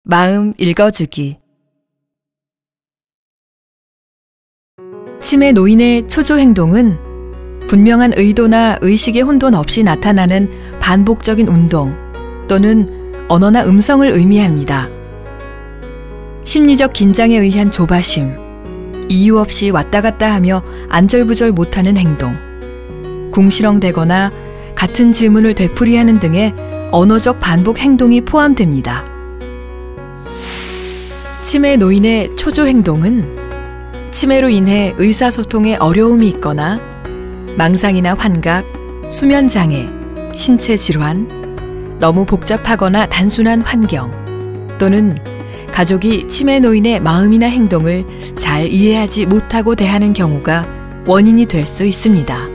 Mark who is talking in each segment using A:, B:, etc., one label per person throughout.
A: 마음 읽어주기. 치매 노인의 초조 행동은 분명한 의도나 의식의 혼돈 없이 나타나는 반복적인 운동 또는 언어나 음성을 의미합니다. 심리적 긴장에 의한 조바심, 이유 없이 왔다 갔다 하며 안절부절 못하는 행동, 궁시렁대거나 같은 질문을 되풀이하는 등의 언어적 반복 행동이 포함됩니다. 치매 노인의 초조 행동은 치매로 인해 의사소통에 어려움이 있거나 망상이나 환각, 수면장애, 신체 질환, 너무 복잡하거나 단순한 환경 또는 가족이 치매 노인의 마음이나 행동을 잘 이해하지 못하고 대하는 경우가 원인이 될 수 있습니다.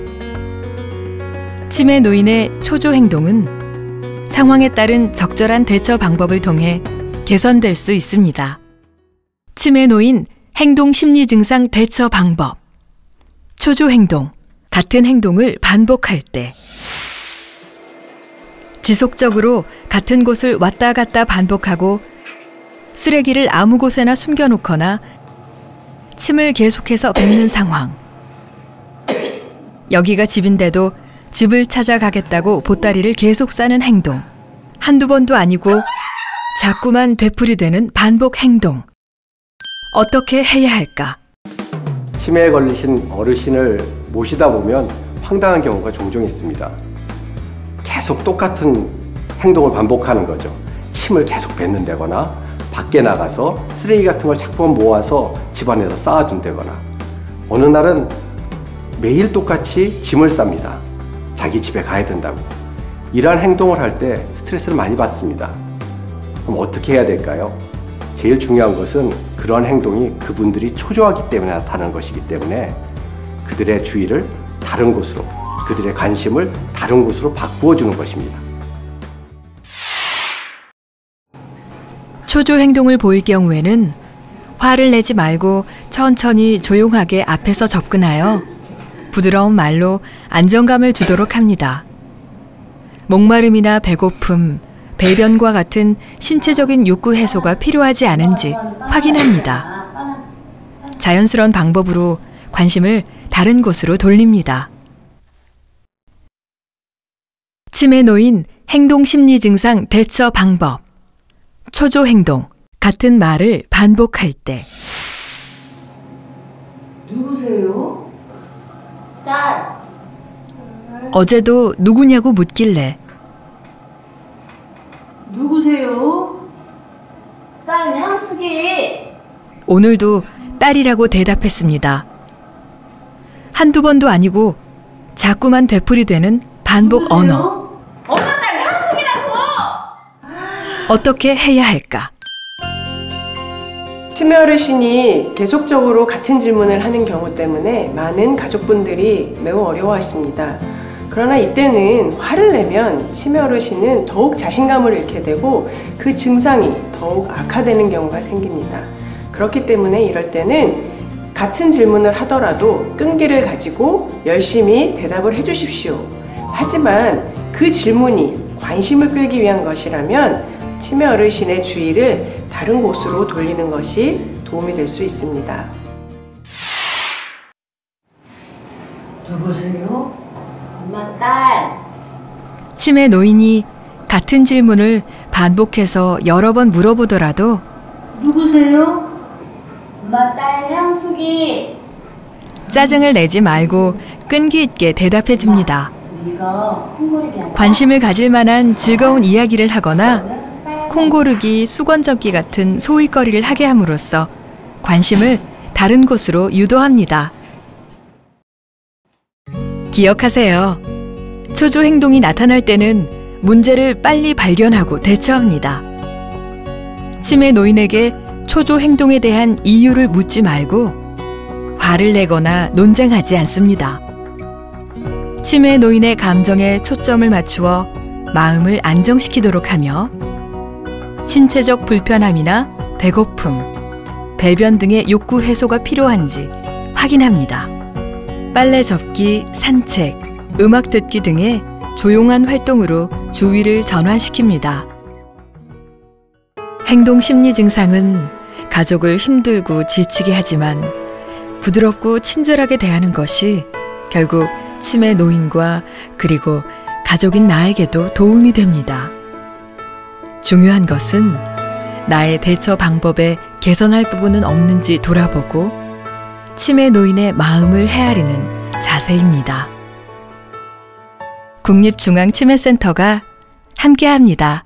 A: 치매 노인의 초조 행동은 상황에 따른 적절한 대처 방법을 통해 개선될 수 있습니다. 치매 노인 행동 심리 증상 대처 방법. 초조 행동, 같은 행동을 반복할 때. 지속적으로 같은 곳을 왔다 갔다 반복하고 쓰레기를 아무 곳에나 숨겨놓거나 침을 계속해서 뱉는 상황. 여기가 집인데도 집을 찾아가겠다고 보따리를 계속 싸는 행동. 한두 번도 아니고 자꾸만 되풀이되는 반복 행동. 어떻게 해야 할까?
B: 치매에 걸리신 어르신을 모시다 보면 황당한 경우가 종종 있습니다. 계속 똑같은 행동을 반복하는 거죠. 침을 계속 뱉는다거나 밖에 나가서 쓰레기 같은 걸 자꾸 모아서 집안에다 쌓아둔다거나 어느 날은 매일 똑같이 짐을 쌉니다. 자기 집에 가야 된다고. 이러한 행동을 할 때 스트레스를 많이 받습니다. 그럼 어떻게 해야 될까요? 제일 중요한 것은 그런 행동이 그분들이 초조하기 때문에 나타나는 것이기 때문에 그들의 주의를 다른 곳으로, 그들의 관심을 다른 곳으로 바꾸어 주는 것입니다.
A: 초조 행동을 보일 경우에는 화를 내지 말고 천천히 조용하게 앞에서 접근하여 부드러운 말로 안정감을 주도록 합니다. 목마름이나 배고픔, 배변과 같은 신체적인 욕구 해소가 필요하지 않은지 확인합니다. 자연스러운 방법으로 관심을 다른 곳으로 돌립니다. 치매 노인 행동 심리 증상 대처 방법. 초조 행동, 같은 말을 반복할 때.
C: 누구세요?
D: 딸.
A: 어제도 누구냐고 묻길래
C: 누구세요?
D: 딸 향수기.
A: 오늘도 딸이라고 대답했습니다. 한두 번도 아니고 자꾸만 되풀이되는 반복
C: 누구세요?
A: 언어.
D: 엄마 딸 향수기라고.
A: 어떻게 해야 할까?
C: 치매 어르신이 계속적으로 같은 질문을 하는 경우 때문에 많은 가족분들이 매우 어려워하십니다. 그러나 이때는 화를 내면 치매 어르신은 더욱 자신감을 잃게 되고 그 증상이 더욱 악화되는 경우가 생깁니다. 그렇기 때문에 이럴 때는 같은 질문을 하더라도 끈기를 가지고 열심히 대답을 해주십시오. 하지만 그 질문이 관심을 끌기 위한 것이라면 치매 어르신의 주의를 다른 곳으로 돌리는 것이 도움이 될 수 있습니다. 누구세요?
D: 엄마 딸.
A: 치매 노인이 같은 질문을 반복해서 여러 번 물어보더라도
C: 누구세요?
D: 엄마 딸 향수기.
A: 짜증을 내지 말고 끈기 있게 대답해 줍니다.
D: 이거 콩고르기 하자.
A: 관심을 가질 만한 즐거운 이야기를 하거나 콩고르기, 수건 접기 같은 소일거리를 하게 함으로써 관심을 다른 곳으로 유도합니다. 기억하세요. 초조 행동이 나타날 때는 문제를 빨리 발견하고 대처합니다. 치매 노인에게 초조 행동에 대한 이유를 묻지 말고 화를 내거나 논쟁하지 않습니다. 치매 노인의 감정에 초점을 맞추어 마음을 안정시키도록 하며 신체적 불편함이나 배고픔, 배변 등의 욕구 해소가 필요한지 확인합니다. 빨래 접기, 산책, 음악 듣기 등의 조용한 활동으로 주의를 전환시킵니다. 행동 심리 증상은 가족을 힘들고 지치게 하지만 부드럽고 친절하게 대하는 것이 결국 치매 노인과 그리고 가족인 나에게도 도움이 됩니다. 중요한 것은 나의 대처 방법에 개선할 부분은 없는지 돌아보고 치매 노인의 마음을 헤아리는 자세입니다. 국립중앙치매센터가 함께합니다.